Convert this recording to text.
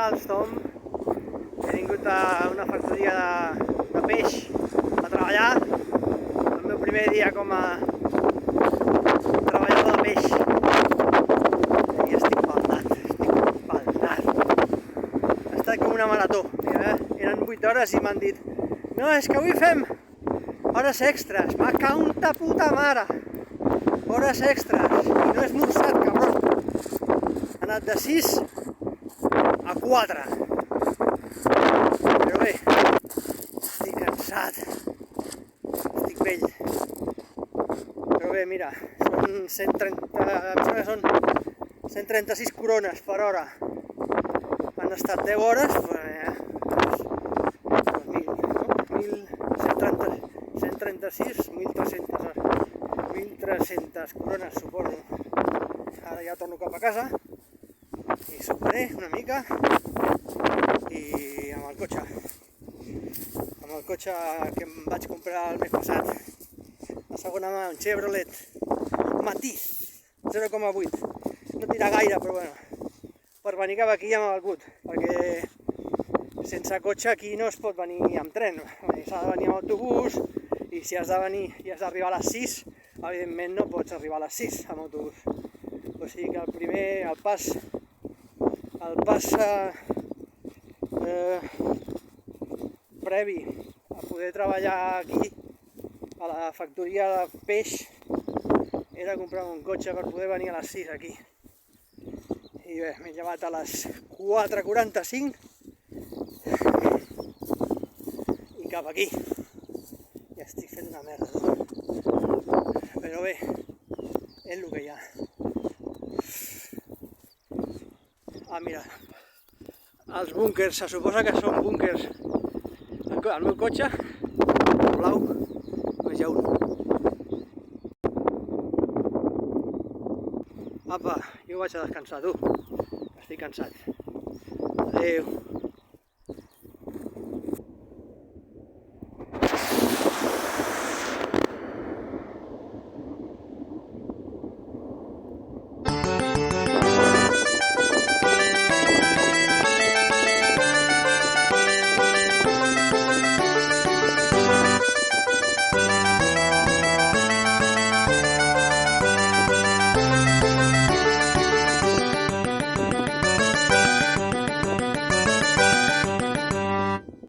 els Tom. He vingut a una factoria de peix a treballar. El meu primer dia com a treballador de peix. I estic baldat. Ha estat com una marató. Eren 8 hores i m'han dit no, és que avui fem hores extres. Me cago en ta puta mare. Hores extres. I no he esmorzat, cabró. Ha anat de 6 a 4. Però bé, estic cansat. Estic vell. Però bé, mira, són 136 corones per hora. Han estat 10 hores, 136, 1.300 hores. 1.300 corones, suposo. Ara ja torno cap a casa i soparé una mica i amb el cotxe que em vaig comprar el mes passat, la segona mà, un Chevrolet Matiz 0,8. No tira gaire, però bueno, per venir cap aquí ja m'ha valgut, perquè sense cotxe aquí no es pot venir amb tren, s'ha de venir amb autobús, i si has de venir i has d'arribar a les 6, evidentment no pots arribar a les 6 amb autobús. O sigui que el pas previ a poder treballar aquí a la factoria de peix era comprar un cotxe per poder venir a les 6 aquí. I bé, m'he llevat a les 4:45 i cap aquí. Ja estic fent una merda. Però bé, és el que hi ha. Ah, mira, els búnkers, se suposa que són búnkers. El meu cotxe, el blau, només hi ha un. Apa, jo vaig a descansar, tu. Estic cansat. Adéu.